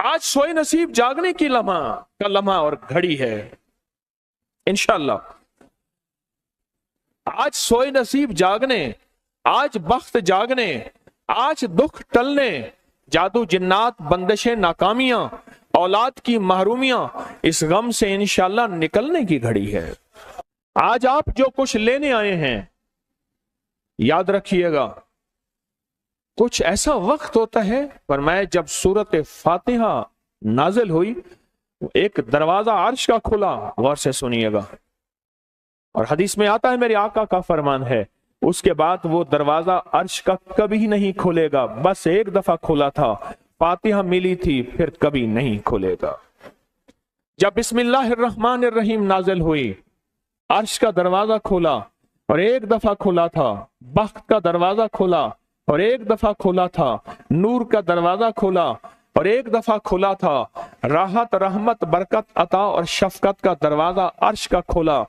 आज सोए नसीब जागने की लम्हा और घड़ी है इंशाअल्लाह। आज सोए नसीब जागने, आज बख्त जागने, आज दुख टलने, जादू जिन्नात बंदिशें नाकामियां, औलाद की महरूमियां, इस गम से इंशाअल्लाह निकलने की घड़ी है। आज आप जो कुछ लेने आए हैं, याद रखिएगा कुछ ऐसा वक्त होता है, फरमाया जब सूरत फातिहा नाजिल हुई एक दरवाजा अर्श का खुला, गौर से सुनिएगा, और हदीस में आता है मेरे आका का फरमान है, उसके बाद वो दरवाजा अर्श का कभी नहीं खुलेगा, बस एक दफा खुला था, फातिहा मिली थी, फिर कभी नहीं खुलेगा। जब बिस्मिल्लाहिर्रहमानिर्रहीम नाजिल हुई, अर्श का दरवाजा खुला और एक दफा खुला था, बख्त का दरवाजा खुला और एक दफा खुला था, नूर का दरवाजा खुला और एक दफा खुला था, राहत रहमत बरकत अता और शफकत का दरवाजा अर्श का खुला,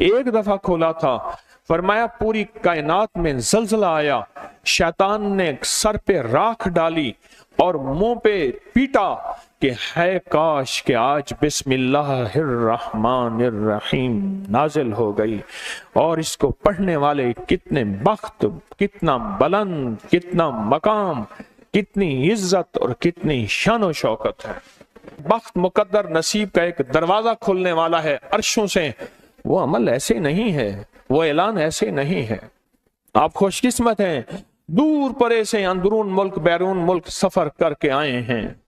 एक दफा खुला था। फरमाया पूरी कायनात में जलजला आया, शैतान ने सर पे राख डाली और मुंह पे पीटा कि है काश कि आज बिस्मिल्लाहिर्रहमानिर्रहीम नाजिल हो गई, और इसको पढ़ने वाले कितने बख्त, कितना बुलंद, कितना मकाम, कितनी इज्जत और कितनी शान शौकत है। बख्त मुकद्दर नसीब का एक दरवाजा खुलने वाला है अर्शों से। वो अमल ऐसे नहीं है, वो ऐलान ऐसे नहीं है। आप खुशकिस्मत हैं, दूर परे से अंदरून मुल्क बैरून मुल्क सफर करके आए हैं।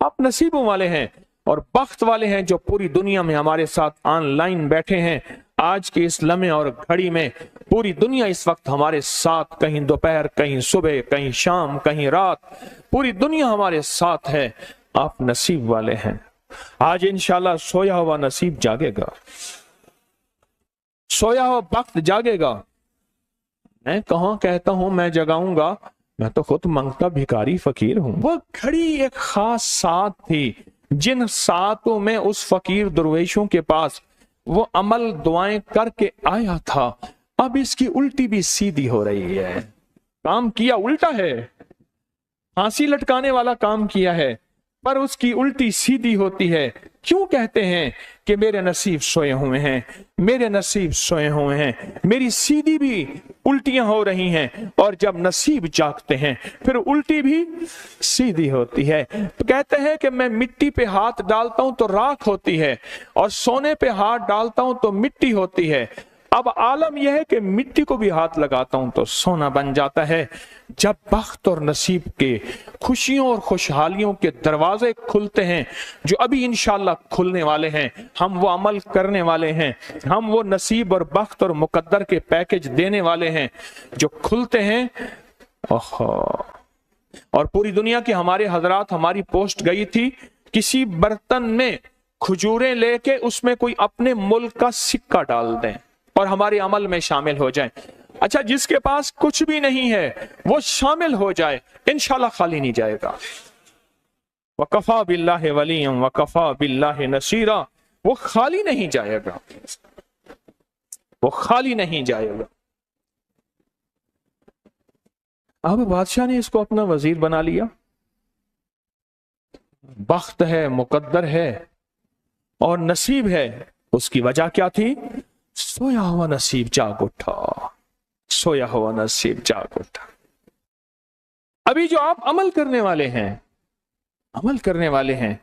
आप नसीबों वाले हैं और बख्त वाले हैं जो पूरी दुनिया में हमारे साथ ऑनलाइन बैठे हैं। आज के इस लम्हे और घड़ी में पूरी दुनिया इस वक्त हमारे साथ, कहीं दोपहर, कहीं सुबह, कहीं शाम, कहीं रात, पूरी दुनिया हमारे साथ है। आप नसीब वाले हैं। आज इंशाल्लाह सोया हुआ नसीब जागेगा, सोया हुआ वक्त जागेगा। मैं कहां कहता हूं मैं जगाऊंगा, मैं तो खुद मंगता भिखारी फकीर हूं। वो घड़ी एक खास साथ थी, जिन सातों में उस फकीर दरवेशों के पास वो अमल दुआएं करके आया था, अब इसकी उल्टी भी सीधी हो रही है। काम किया उल्टा है, फांसी लटकाने वाला काम किया है, पर उसकी उल्टी सीधी होती है। क्यों कहते हैं कि मेरे नसीब सोए हुए हैं, मेरे नसीब सोए हुए हैं, मेरी सीधी भी उल्टियां हो रही हैं, और जब नसीब जागते हैं फिर उल्टी भी सीधी होती है। तो कहते हैं कि मैं मिट्टी पे हाथ डालता हूं तो राख होती है, और सोने पे हाथ डालता हूं तो मिट्टी होती है। अब आलम यह है कि मिट्टी को भी हाथ लगाता हूं तो सोना बन जाता है। जब बख्त और नसीब के खुशियों और खुशहालियों के दरवाजे खुलते हैं, जो अभी इंशाल्लाह खुलने वाले हैं, हम वो अमल करने वाले हैं, हम वो नसीब और बख्त और मुकद्दर के पैकेज देने वाले हैं जो खुलते हैं। और पूरी दुनिया के हमारे हजरात, हमारी पोस्ट गई थी, किसी बर्तन में खजूरें लेके उसमें कोई अपने मुल्क का सिक्का डाल दें और हमारे अमल में शामिल हो जाए। अच्छा, जिसके पास कुछ भी नहीं है वो शामिल हो जाए, इंशाल्लाह खाली नहीं जाएगा। वकफा बिल्लाहि वलिय्यन वकफा बिल्लाहि नसीरा, वो खाली नहीं जाएगा, वो खाली नहीं जाएगा। अब बादशाह ने इसको अपना वजीर बना लिया। बख्त है, मुकद्दर है और नसीब है। उसकी वजह क्या थी? सोया हुआ नसीब जाग उठा, सोया हुआ नसीब जाग उठा। अभी जो आप अमल करने वाले हैं, अमल करने वाले हैं,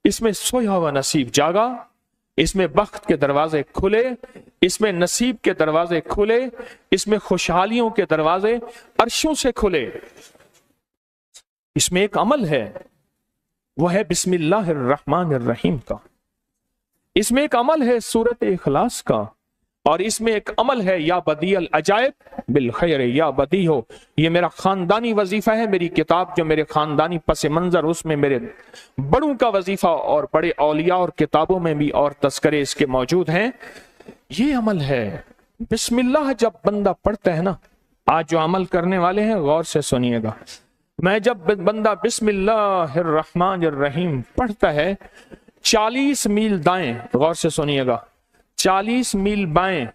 इसमें सोया हुआ नसीब जागा, इसमें बख्त के दरवाजे खुले, इसमें नसीब के दरवाजे खुले, इसमें खुशहालियों के दरवाजे अर्शों से खुले। इसमें एक अमल है, वह है बिस्मिल्लाहिर्रहमानिर्रहीम का। इसमें एक अमल है सूरत इखलास का, और इसमें एक अमल है या बदीअल अजायब बिल खैर या बदी हो। ये मेरा खानदानी वजीफा है, मेरी किताब जो मेरे खानदानी पस मंजर, उसमें मेरे बड़ों का वजीफा और बड़े औलिया और किताबों में भी और तस्करे इसके मौजूद हैं। ये अमल है बिस्मिल्लाह। जब बंदा पढ़ता है ना, आज जो अमल करने वाले हैं गौर से सुनिएगा, मैं जब बंदा बिस्मिल्लाहिर्रहमानिर्रहीम पढ़ता है, 40 मील दाएं, गौर से सुनिएगा, 40 मील बाएं,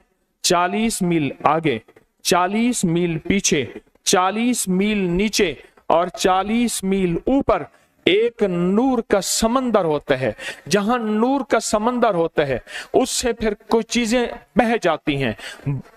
40 मील आगे, 40 मील पीछे, 40 मील नीचे और 40 मील ऊपर एक नूर का समंदर होता है, जहां नूर का समंदर होता है उससे फिर कुछ चीजें बह जाती हैं,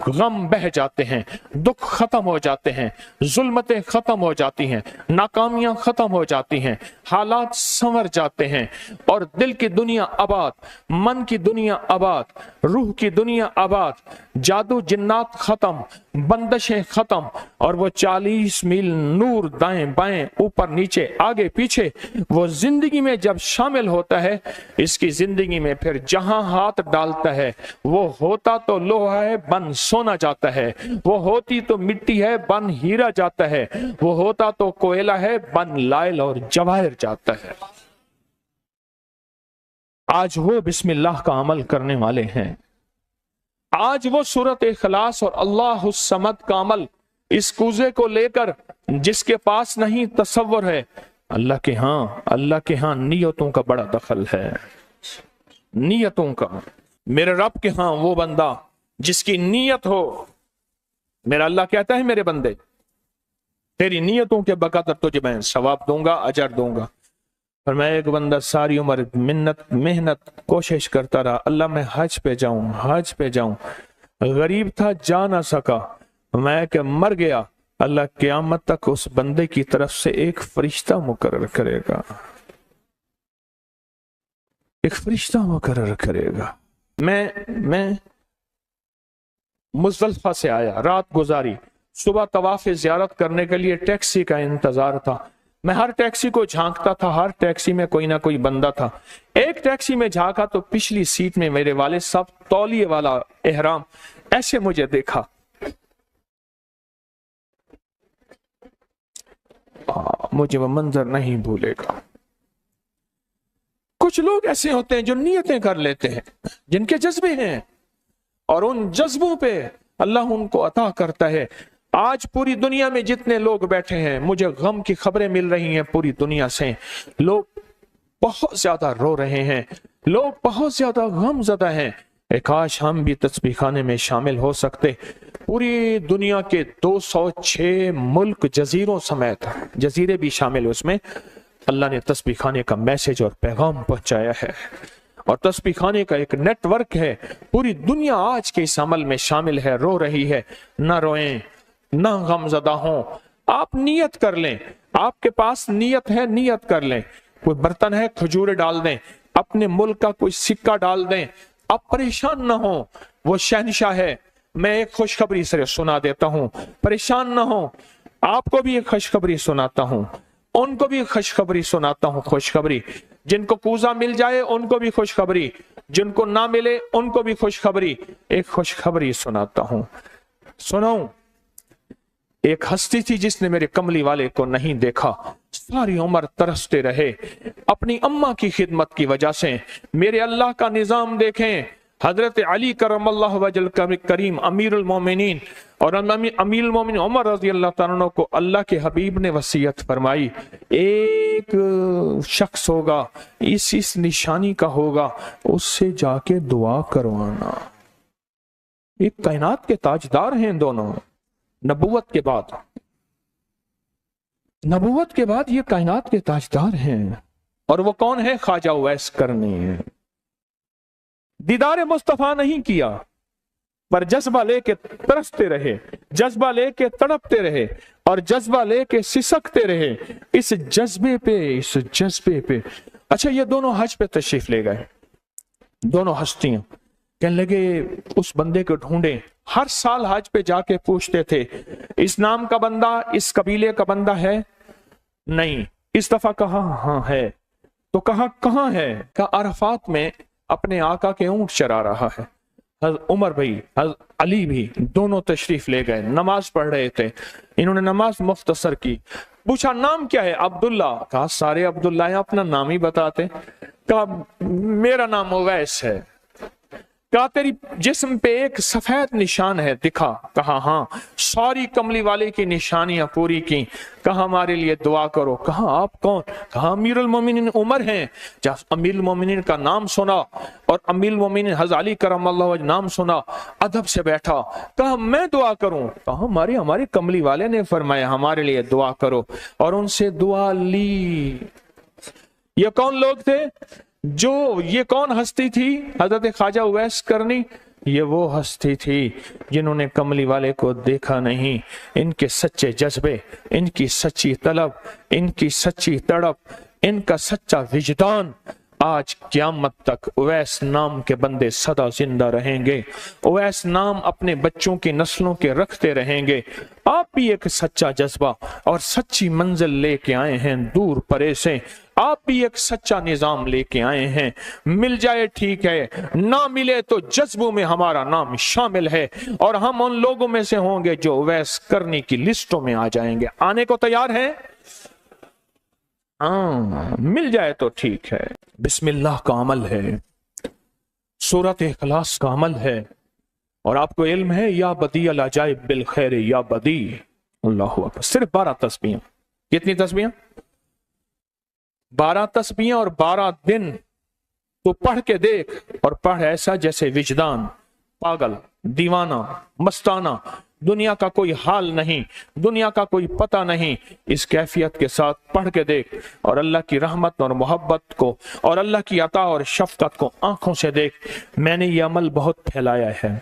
गम बह जाते हैं, दुख खत्म हो जाते हैं, जुल्मतें खत्म हो जाती हैं, नाकामियां खत्म हो जाती हैं, हालात संवर जाते हैं और दिल की दुनिया आबाद, मन की दुनिया आबाद, रूह की दुनिया आबाद, जादू जिन्नात खत्म, बंदशें खत्म और वो 40 मील नूर दाएं बाएं ऊपर नीचे आगे पीछे वो जिंदगी में जब शामिल होता है, इसकी जिंदगी में फिर जहां हाथ डालता है वो होता तो लोहा है बन सोना जाता है, वो होती तो मिट्टी है बन हीरा जाता है, वो होता तो कोयला है बन लाइल और जवाहिर जाता है। आज वो बिस्मिल्लाह का अमल करने वाले हैं, आज वो सूरत इखलास और अल्लाह समद का अमल इस कूजे को लेकर जिसके पास नहीं तसव्वुर है, अल्लाह के हां नियतों का बड़ा दखल है, नियतों का। मेरे रब के हां वो बंदा जिसकी नियत हो, मेरा अल्लाह कहता है मेरे बंदे तेरी नियतों के बकदर तुझे मैं सवाब दूंगा, अजर दूंगा। पर मैं एक बंदा सारी उम्र मेहनत कोशिश करता रहा, अल्लाह मैं हज पे जाऊं, गरीब था जा ना सका, मैं के मर गया, अल्लाह क़यामत तक उस बंदे की तरफ से एक फरिश्ता मुकर्रर करेगा, एक फरिश्ता मुकर्रर करेगा। मैं मुज़दलिफ़ा से आया, रात गुजारी, सुबह तवाफ़ ज़ियारत करने के लिए टैक्सी का इंतजार था। मैं हर टैक्सी को झांकता था, हर टैक्सी में कोई ना कोई बंदा था। एक टैक्सी में झांका तो पिछली सीट में मेरे वाले साहब तौलिए वाला एहराम, ऐसे मुझे देखा, मुझे वो मंजर नहीं भूलेगा। कुछ लोग ऐसे होते हैं जो नियतें कर लेते हैं, जिनके जज्बे हैं और उन जज्बों पे अल्लाह उनको अता करता है। आज पूरी दुनिया में जितने लोग बैठे हैं, मुझे गम की खबरें मिल रही हैं पूरी दुनिया से, लोग बहुत ज्यादा रो रहे हैं, लोग बहुत ज्यादा गमज़दा हैं। काश हम भी तस्बीह खाने में शामिल हो सकते। पूरी दुनिया के 206 मुल्क जजीरों समेत, जजीरे भी शामिल, उसमें अल्लाह ने तस्बीह खाने का मैसेज और पैगाम पहुंचाया है और तस्बीह खाने का एक नेटवर्क है। पूरी दुनिया आज के इस अमल में शामिल है, रो रही है। ना रोएं, ना गमज़दा हों, आप नियत कर लें, आपके पास नियत है, नियत कर लें। कोई बर्तन है, खजूर डाल दें, अपने मुल्क का कोई सिक्का डाल दें, आप परेशान ना हो, वो शहनशाह है। मैं एक खुशखबरी से सुना देता हूं, परेशान ना हो, आपको भी एक खुशखबरी सुनाता हूं, उनको भी खुशखबरी सुनाता हूं। खुशखबरी, जिनको कूजा मिल जाए उनको भी खुशखबरी, जिनको ना मिले उनको भी खुशखबरी। एक खुशखबरी सुनाता हूं, सुनो। एक हस्ती थी जिसने मेरे कमली वाले को नहीं देखा, सारी उम्र तरसते रहे अपनी अम्मा की खिदमत की वजह से। मेरे अल्लाह का निजाम देखें, हजरत अली करमल्लाहु वजल करीम अमीरुल मोमिनीन और अमीरुल मोमिनीन उमर रज़ी अल्लाह तआला अन्हु को अल्लाह के हबीब ने वसीयत फरमाई, एक शख्स होगा, इस निशानी का होगा, उससे जाके दुआ करवाना। एक कायनात के ताजदार हैं दोनों, नबूवत के बाद ये कायनात के ताजदार हैं। और वो कौन है? ख्वाजा उवैस करनी है। दीदार मुस्तफा नहीं किया, पर जज्बा लेके तरसते रहे, जज्बा लेके तड़पते रहे और जज्बा लेके सिसकते रहे। इस जज्बे पे अच्छा, ये दोनों हज पे तशरीफ ले गए, दोनों हस्तियां। कहने लगे उस बंदे को ढूंढे। हर साल हज पे जाके पूछते थे, इस नाम का बंदा, इस कबीले का बंदा है? नहीं। इस दफा कहा हाँ है। तो कहा कहाँ है? कहा अरफात में अपने आका के ऊंट चरा रहा है। उमर भाई, अली भी, दोनों तशरीफ ले गए, नमाज पढ़ रहे थे। इन्होंने नमाज मुख्तसर की। पूछा नाम क्या है? अब्दुल्ला। कहा सारे अब्दुल्ला है, अपना नाम ही बताते। कहा मेरा नाम उवैस है। कहा तेरी जिस्म पे एक सफेद निशान है, दिखा। कहा हाँ। सारी कमली वाले की निशानियां पूरी की। कहा हमारे लिए दुआ करो। कहा आप कौन? कहा अमीरुल मोमिनीन उमर हैं। जब अमीरुल मोमिनीन का नाम सुना और अमीरुल मोमिनीन हज़रत अली करमल्लाहु वजह नाम सुना, अदब से बैठा। कहा मैं दुआ करूं? कहा हमारे कमली वाले ने फरमाया हमारे लिए दुआ करो। और उनसे दुआ ली। یہ کون لوگ تھے؟ یہ کون ہستی تھی؟ حضرت خواجہ اویس کرنی، یہ وہ ہستی تھی جنہوں نے کملی والے کو دیکھا نہیں۔ ان کے سچے جذبے، ان کی سچی طلب، ان کی سچی تڑپ، ان کا سچا وجدان، آج قیامت تک اویس نام کے بندے سدا زندہ رہیں گے۔ اویس نام اپنے بچوں کی نسلوں کے رکھتے رہیں گے۔ آپ بھی ایک سچا جذبہ اور سچی منزل لے کے آئے ہیں دور پرے سے، آپ بھی ایک سچا نظام لے کے آئے ہیں۔ مل جائے ٹھیک ہے، نہ ملے تو جذبوں میں ہمارا نام شامل ہے، اور ہم ان لوگوں میں سے ہوں گے جو اویس کرنی کی لسٹوں میں آ جائیں گے۔ آنے کو تیار ہیں؟ مل جائے تو ٹھیک ہے۔ بسم اللہ کا عمل ہے، سورۃ اخلاص کا عمل ہے، اور آپ کو علم ہے یا بدیع العجائب بالخیر یا بدیع۔ اللہ اکبر۔ صرف 12 تسبیحیں۔ کتنی تسبیحیں؟ 12 تسبیحیں اور 12 دن تو پڑھ کے دیکھ، اور پڑھ ایسا جیسے وجدان پاگل، دیوانہ، مستانہ، دنیا کا کوئی حال نہیں، دنیا کا کوئی پتہ نہیں، اس کیفیت کے ساتھ پڑھ کے دیکھ، اور اللہ کی رحمت اور محبت کو اور اللہ کی عطا اور شفقت کو آنکھوں سے دیکھ۔ میں نے یہ عمل بہت پھیلایا ہے،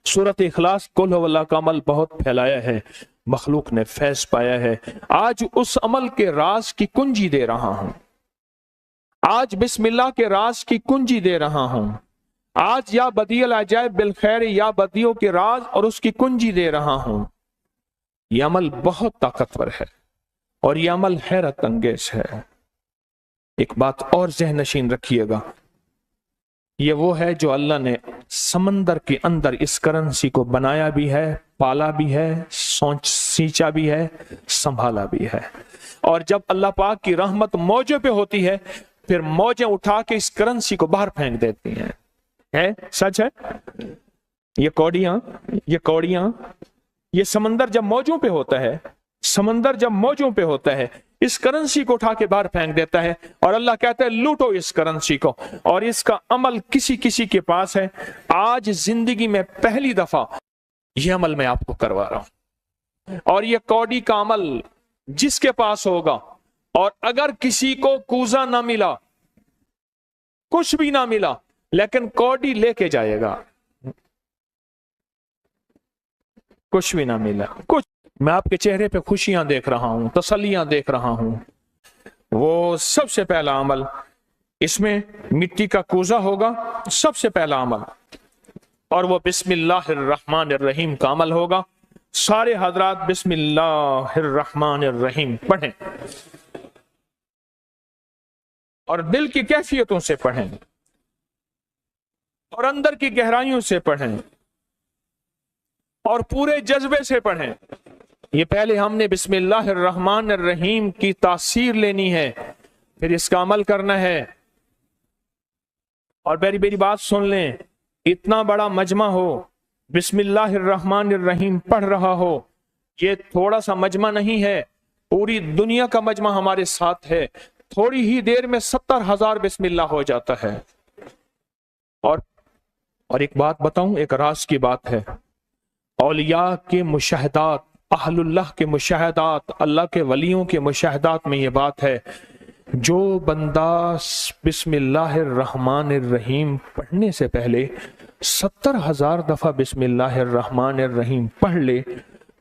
سورۃ اخلاص قل هو اللہ کا عمل بہت پھیلایا ہے، مخلوق نے فیض پایا ہے۔ آج اس عمل کے راز کی کنجی دے رہا ہوں، آج بسم اللہ کے راز کی کنجی دے رہا ہوں، آج یا بدیع العجائب بالخیر یا بدیع کے راز اور اس کی کنجی دے رہا ہوں۔ یہ عمل بہت طاقتور ہے اور یہ عمل حیرت انگیز ہے۔ ایک بات اور ذہن نشین رکھیے گا، یہ وہ ہے جو اللہ نے سمندر کے اندر اس کرنسی کو بنایا بھی ہے، پالا بھی ہے، سینچا بھی ہے، سنبھالا بھی ہے، اور جب اللہ پاک کی رحمت موجوں پہ ہوتی ہے پھر موجیں اٹھا کے اس کرنسی کو باہر پھینک دیتی ہیں۔ ہے سچ ہے؟ یہ کوڑیاں یہ سمندر جب موجوں پہ ہوتا ہے، سمندر جب موجوں پہ ہوتا ہے اس کرنسی کو اٹھا کے باہر پھینک دیتا ہے، اور اللہ کہتا ہے لوٹو اس کرنسی کو، اور اس کا عمل کسی کے پاس ہے۔ آج زندگی میں پہلی دفعہ یہ عمل میں آپ کو کروا رہا ہوں، اور یہ کوڑی کا عمل جس کے پاس ہوگا، اور اگر کسی کو کوزہ نہ ملا، کچھ بھی نہ ملا، لیکن کوڑی لے کے جائے گا، کچھ بھی نہ ملا، کچھ، میں آپ کے چہرے پہ خوشیاں دیکھ رہا ہوں، تسلیاں دیکھ رہا ہوں، وہ سب سے پہلا عمل، اس میں مٹی کا کوزہ ہوگا، سب سے پہلا عمل، اور وہ بسم اللہ الرحمن الرحیم کا عمل ہوگا۔ سارے حضرات بسم اللہ الرحمن الرحیم پڑھیں، اور دل کی کیفیتوں سے پڑھیں، اور اندر کی گہرائیوں سے پڑھیں، اور پورے جذبے سے پڑھیں۔ یہ پہلے ہم نے بسم اللہ الرحمن الرحیم کی تاثیر لینی ہے، پھر اس کا عمل کرنا ہے۔ اور میری بات سن لیں، اتنا بڑا مجمع ہو، بسم اللہ الرحمن الرحیم پڑھ رہا ہو، یہ تھوڑا سا مجمع نہیں ہے، پوری دنیا کا مجمع ہمارے ساتھ ہے، تھوڑی ہی دیر میں 70,000 بسم اللہ ہو جاتا ہے۔ اور ایک بات بتاؤں، ایک راز کی بات ہے، اولیاء کے مشاہدات، اہل اللہ کے مشاہدات، اللہ کے ولیوں کے مشاہدات میں یہ بات ہے، جو بندہ بسم اللہ الرحمن الرحیم پڑھنے سے پہلے 70,000 دفعہ بسم اللہ الرحمن الرحیم پڑھ لے،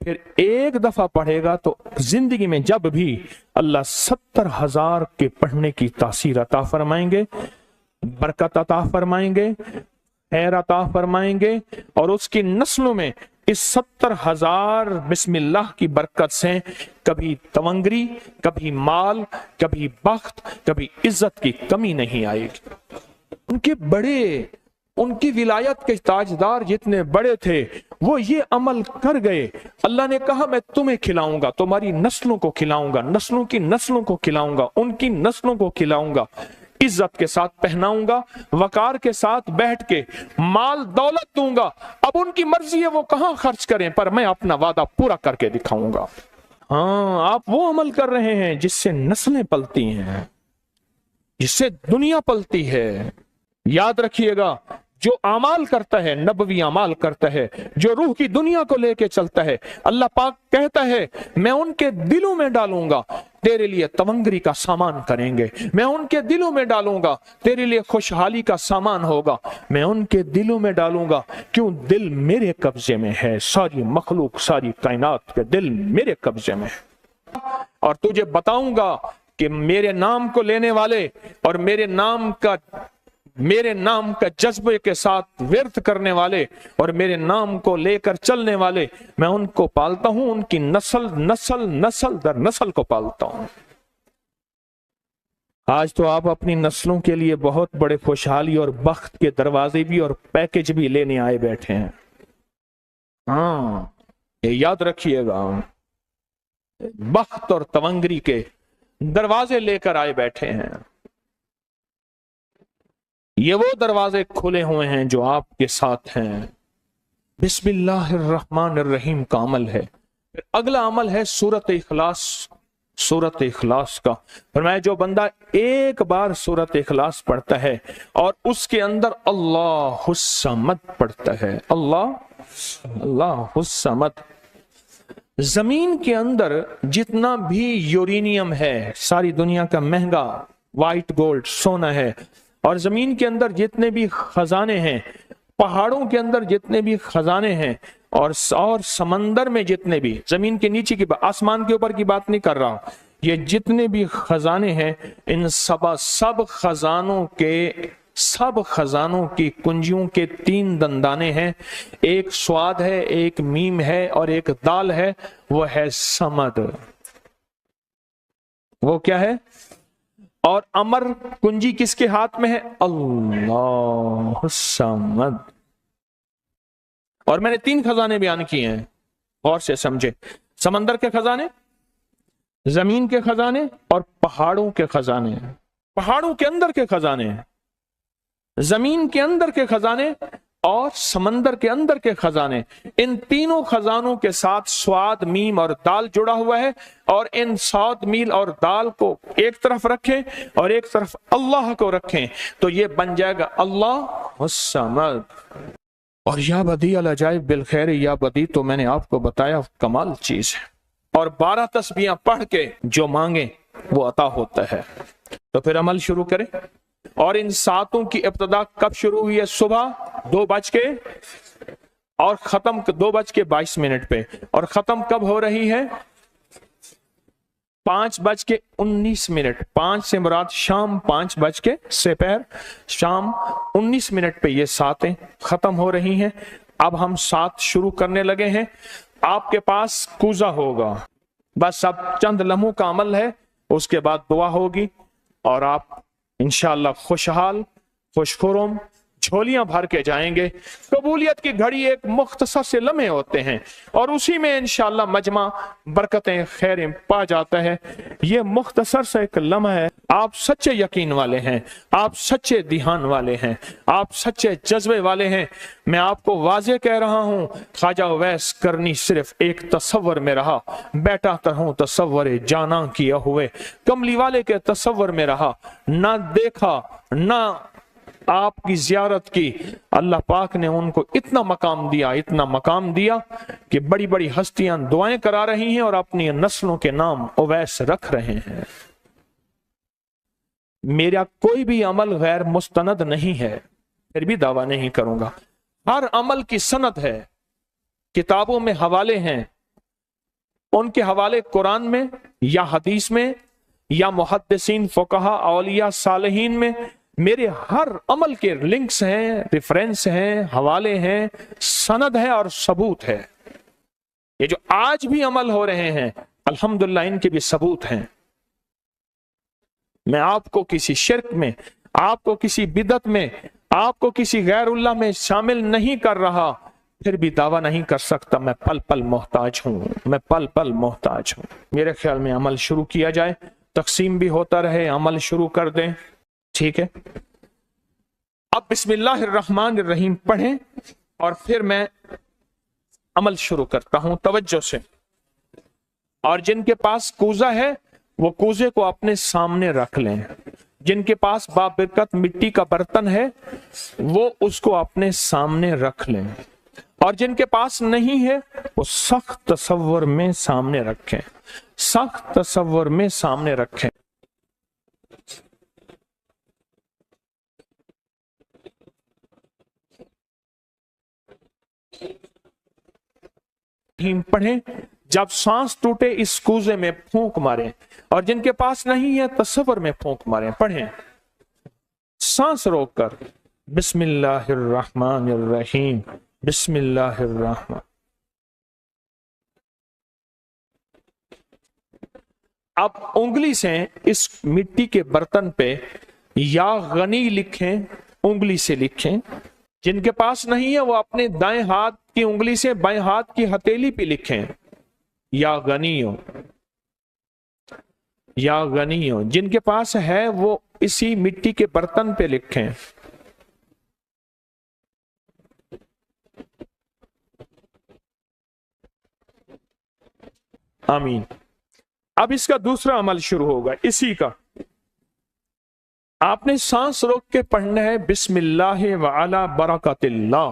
پھر ایک دفعہ پڑھے گا تو زندگی میں جب بھی اللہ 70,000 کے پڑھنے کی تاثیر عطا فرمائیں گے، برکت عطا فرمائیں گے، خیر عطا فرمائیں گے، اور اس کی نسلوں میں اس 70,000 بسم اللہ کی برکت سے کبھی تونگری، کبھی مال، کبھی بخت، کبھی عزت کی کمی نہیں آئے گی۔ ان کی ولایت کے تاجدار جتنے بڑے تھے وہ یہ عمل کر گئے، اللہ نے کہا میں تمہیں کھلاؤں گا، تمہاری نسلوں کو کھلاؤں گا، نسلوں کی نسلوں کو کھلاؤں گا، ان کی نسلوں کو کھلاؤں گا، عزت کے ساتھ پہناؤں گا، وقار کے ساتھ بیٹھ کے مال دولت دوں گا، اب ان کی مرضی ہے وہ کہاں خرچ کریں، پر میں اپنا وعدہ پورا کر کے دکھاؤں گا۔ ہاں، آپ وہ عمل کر رہے ہیں جس سے نسلیں پلتی ہیں، جس سے دنیا پلتی ہے۔ یاد رکھیے گا، جو اعمال کرتا ہے، نبوی اعمال کرتا ہے، جو روح کی دنیا کو لے کے چلتا ہے، اللہ پاک کہتا ہے میں ان کے دلوں میں ڈالوں گا तेरे लिए तवंगरी का सामान करेंगे। मैं उनके दिलों में डालूंगा, तेरे लिए खुशहाली का सामान होगा। मैं उनके दिलों में डालूंगा, क्यों दिल मेरे कब्जे में है। सारी मखलूक, सारी कायनात के दिल मेरे कब्जे में है। और तुझे बताऊंगा कि मेरे नाम को लेने वाले और मेरे नाम का जज्बे के साथ व्यर्थ करने वाले और मेरे नाम को लेकर चलने वाले, मैं उनको पालता हूं। उनकी नस्ल दर नस्ल को पालता हूं। आज तो आप अपनी नस्लों के लिए बहुत बड़े खुशहाली और बख्त के दरवाजे भी और पैकेज भी लेने आए बैठे हैं। हाँ, ये याद रखिएगा, बख्त और तवंगरी के दरवाजे लेकर आए बैठे हैं। ये वो दरवाजे खुले हुए हैं जो आपके साथ हैं। बिस्मिल्लाहिर्रहमानिर्रहीम का अमल है। फिर अगला अमल है सूरत इखलास। सूरत इखलास का फरमाया, जो बंदा एक बार सूरत इखलास पढ़ता है और उसके अंदर अल्लाहुस समद पढ़ता है, अल्लाहुस समद। जमीन के अंदर जितना भी यूरेनियम है, सारी दुनिया का महंगा व्हाइट गोल्ड सोना है, और जमीन के अंदर जितने भी खजाने हैं, पहाड़ों के अंदर जितने भी खजाने हैं, और समंदर में जितने भी, जमीन के नीचे की, आसमान के ऊपर की बात नहीं कर रहा, ये जितने भी खजाने हैं, इन सब खजानों की कुंजियों के 3 दंदाने हैं। एक स्वाद है, एक मीम है और एक दाल है, वो है समद। वो क्या है? और अमर कुंजी किसके हाथ में है? अल्लाह समद। और मैंने 3 खजाने बयान किए हैं, और से समझे। समंदर के खजाने, जमीन के खजाने और पहाड़ों के खजाने। पहाड़ों के अंदर के खजाने, जमीन के अंदर के खजाने और समंदर के अंदर के खजाने। इन तीनों खजानों के साथ स्वाद, मीम और दाल जुड़ा हुआ है। और इन स्वाद, मील और दाल को एक तरफ रखें और एक तरफ अल्लाह को रखें, तो ये बन जाएगा अल्लाह समद। और या बदी अल अजाइब बिल खैर, या बदी तो मैंने आपको बताया कमाल चीज है। और 12 तस्बीहां पढ़ के जो मांगे वो अता होता है। तो फिर अमल शुरू करें। और इन 7 की इब्तिदा कब शुरू हुई है? सुबह 2 बज के और खत्म 2 बज के 22 मिनट पे। और खत्म कब हो रही है? 5 बज के 19 मिनट। 5 से मुराद शाम 5 बज के सेपहर शाम 19 मिनट पे ये 7 खत्म हो रही हैं। अब हम 7 शुरू करने लगे हैं। आपके पास कूजा होगा, बस अब चंद लम्हों का अमल है, उसके बाद दुआ होगी और आप इंशाअल्लाह खुशहाल खुशखुरम झोलियां भर के जाएंगे। कबूलियत की घड़ी एक मुख्तसर से लम्हे होते हैं और उसी में इंशाअल्लाह मजमा बरकतें खैरें पा जाता है। ये मुख्तसर से एक लम्हा है। आप सच्चे यकीन वाले हैं, आप सच्चे ध्यान वाले हैं, आप सच्चे जज्बे वाले हैं। मैं आपको वाजे कह रहा हूं, ख्वाजा उवैस करनी सिर्फ एक तसव्वुर में रहा, बैठा तरहूं तसव्वुर जाना किया हुए। कमली वाले के तसव्वुर में रहा, ना देखा ना आपकी जियारत की। अल्लाह पाक ने उनको इतना मकाम दिया कि बड़ी बड़ी हस्तियां दुआएं करा रही हैं और अपनी नस्लों के नाम उवैस रख रहे हैं। मेरा कोई भी अमल गैर मुस्तनद नहीं है, फिर भी दावा नहीं करूंगा। हर अमल की सनद है, किताबों में हवाले हैं, उनके हवाले कुरान में या हदीस में या मुहद्दिसीन फुकहा औलिया सालिहीन में। मेरे हर अमल के लिंक्स हैं, रेफरेंस हैं, हवाले हैं, सनद है और सबूत है। ये जो आज भी अमल हो रहे हैं अल्हम्दुलिल्लाह इनके भी सबूत हैं। मैं आपको किसी शिर्क में, आपको किसी बिदत में, आपको किसी गैरुल्लाह में शामिल नहीं कर रहा, फिर भी दावा नहीं कर सकता मैं पल पल मोहताज हूं, मैं पल पल मोहताज हूं। मेरे ख्याल में अमल शुरू किया जाए, तकसीम भी होता रहे, अमल शुरू कर दें, ठीक है। अब बिस्मिल्लाहिर्रहमानिर्रहीम पढ़ें और फिर मैं अमल शुरू करता हूं तवज्जो से। और जिनके पास कूजा है वो कूजे को अपने सामने रख लें। जिनके पास बाबरकत मिट्टी का बर्तन है वो उसको अपने सामने रख लें। और जिनके पास नहीं है वो सख्त तसव्वुर में सामने रखें, सख्त तसव्वुर में सामने रखें। पढ़ें, जब सांस टूटे इस कूजे में फूंक मारें, और जिनके पास नहीं है तसव्वुर में फूंक मारें। पढ़ें सांस रोककर, बिस्मिल्लाहिर्रहमानिर्रहीम, बिस्मिल्लाहिर्रहमान। अब उंगली से इस मिट्टी के बर्तन पे या गनी लिखें, उंगली से लिखें। जिनके पास नहीं है वो अपने दाएं हाथ की उंगली से बाएं हाथ की हथेली पे लिखें, या गनियो, या गनियो। जिनके पास है वो इसी मिट्टी के बर्तन पे लिखें। आमीन। अब इसका दूसरा अमल शुरू होगा इसी का। आपने सांस रोक के पढ़ना है, बिस्मिल्लाह व अला बरकतिल्लाह।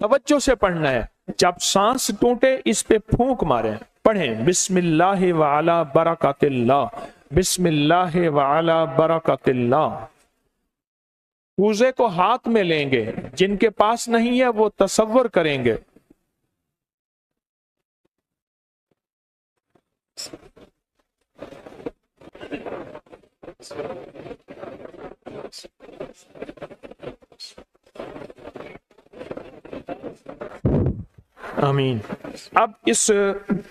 तवज्जो से पढ़ना है, जब सांस टूटे इस पे फूंक मारें। पढ़ें बिस्मिल्लाह व अला बरकतिल्लाह, बिस्मिल्लाह व अला बरकतिल्लाह। कूजे को हाथ में लेंगे, जिनके पास नहीं है वो तसव्वुर करेंगे। आमीन। अब इस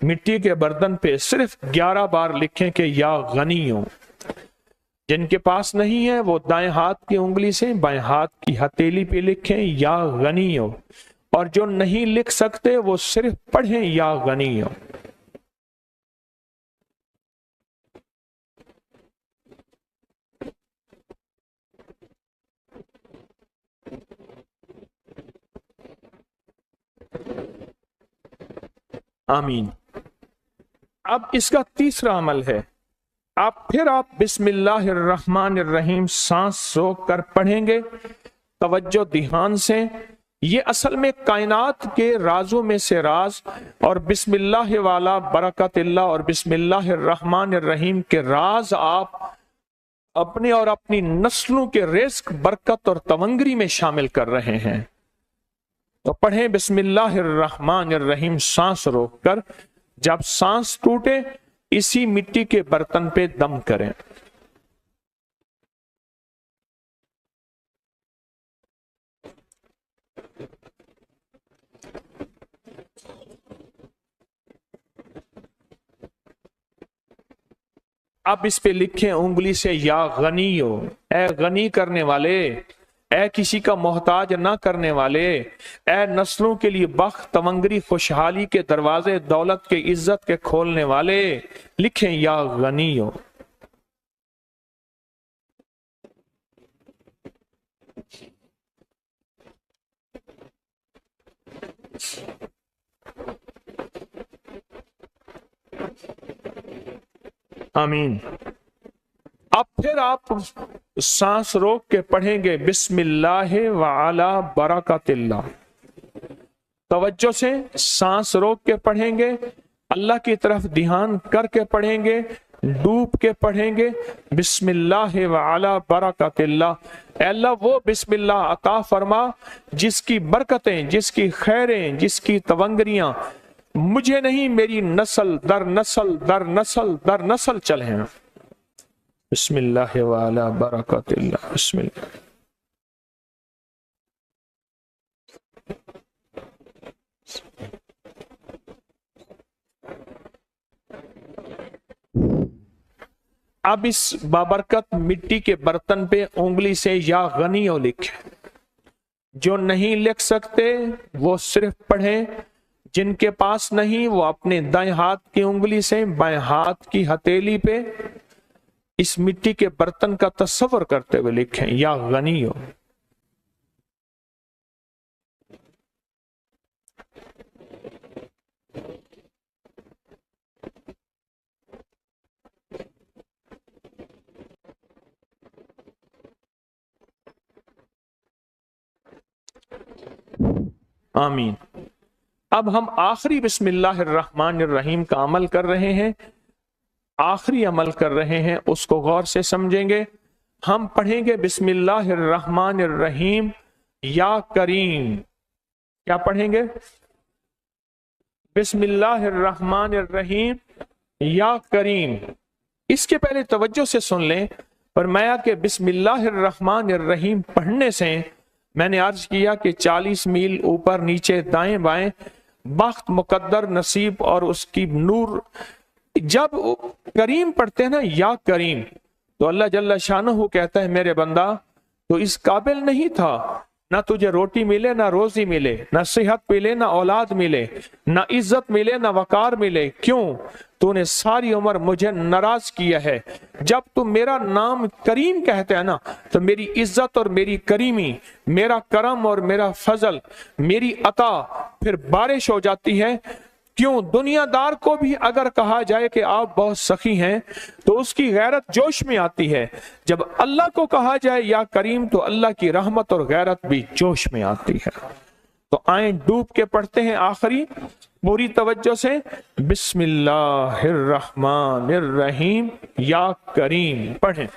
मिट्टी के बर्तन पे सिर्फ 11 बार लिखें कि या गनियो। जिनके पास नहीं है वो दाएं हाथ की उंगली से बाएं हाथ की हथेली पे लिखें, या गनियो। और जो नहीं लिख सकते वो सिर्फ पढ़ें या गनियो। आमीन। अब इसका तीसरा अमल है, आप बिस्मिल्लाहिर्रहमानिर्रहीम सांस रोक कर पढ़ेंगे, तवज्जो ध्यान से। ये असल में कायनात के राजों में से राज, और बिस्मिल्लाह वाला बरकतिल्लाह और बिस्मिल्लाहिर्रहमानिर्रहीम के राज आप अपने और अपनी नस्लों के रिस्क, बरकत और तवंगरी में शामिल कर रहे हैं। तो पढ़ें बिस्मिल्लाहिर्रहमानिर्रहीम सांस रोककर। जब सांस टूटे इसी मिट्टी के बर्तन पे दम करें। अब इस पे लिखें उंगली से, या गनियो, ए गनी करने वाले, ए किसी का मोहताज ना करने वाले, ए नस्लों के लिए बख्त, तवंगरी, खुशहाली के दरवाजे, दौलत के, इज्जत के खोलने वाले। लिखें या गनियो। आमीन। अब फिर आप सांस रोक के पढ़ेंगे बिस्मिल्लाह व अला बरकतिल्लाह। तवज्जो से सांस रोक के पढ़ेंगे, अल्लाह की तरफ ध्यान करके पढ़ेंगे, डूब के पढ़ेंगे। बिस्मिल्लाह व अला बरकतिल्लाह। अल्लाह वो बिस्मिल्लाह अता फरमा जिसकी बरकतें, जिसकी खैरें, जिसकी तवंगरियां मुझे नहीं, मेरी नस्ल दर नस्ल दर नस्ल दर नस्ल चले हैं। बिस्मिल्लाह व अला बरकतिल्लाह। बिस्मिल्लाह। अब इस बाबरकत मिट्टी के बर्तन पे उंगली से या गनियो लिखें। जो नहीं लिख सकते वो सिर्फ पढ़ें, जिनके पास नहीं वो अपने दाएं हाथ की उंगली से बाएं हाथ की हथेली पे इस मिट्टी के बर्तन का तस्वर करते हुए लिखें, या गनियो। آمین۔ اب ہم آخری بسم اللہ الرحمن الرحیم کا عمل کر رہے ہیں، آخری عمل کر رہے ہیں، اس کو غور سے سمجھیں گے۔ ہم پڑھیں گے بسم اللہ الرحمن الرحیم یا کریم۔ کیا پڑھیں گے؟ بسم اللہ الرحمن الرحیم یا کریم۔ اس کے پہلے توجہ سے سن لیں، فرمایا کہ بسم اللہ الرحمن الرحیم پڑھنے سے میں نے عرض کیا کہ 40 میل اوپر نیچے دائیں بائیں بخت، مقدر، نصیب اور اس کی نور۔ جب کریم پڑھتے ہیں نا، یا کریم، تو اللہ جل شانہ کہتا ہے میرے بندہ تو اس قابل نہیں تھا، نہ تجھے روٹی ملے، نہ روزی ملے، نہ صحت ملے، نہ اولاد ملے، نہ عزت ملے، نہ وقار ملے۔ کیوں؟ تو نے ساری عمر مجھے ناراض کیا ہے۔ جب تم میرا نام کریم کہتے ہیں نا، تو میری عزت اور میری کریمی، میرا کرم اور میرا فضل، میری عطا پھر بارش ہو جاتی ہے۔ کیوں؟ دنیا دار کو بھی اگر کہا جائے کہ آپ بہت سخی ہیں تو اس کی غیرت جوش میں آتی ہے، جب اللہ کو کہا جائے یا کریم تو اللہ کی رحمت اور غیرت بھی جوش میں آتی ہے۔ تو آئیں ڈوب کے پڑھتے ہیں آخری پوری توجہ سے، بسم اللہ الرحمن الرحیم یا کریم پڑھیں۔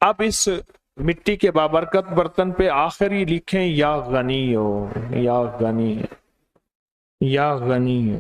اب اس مٹی کے بابرکت برتن پہ آخری لکھیں یا غنی ہو، یا غنی، یا غنی۔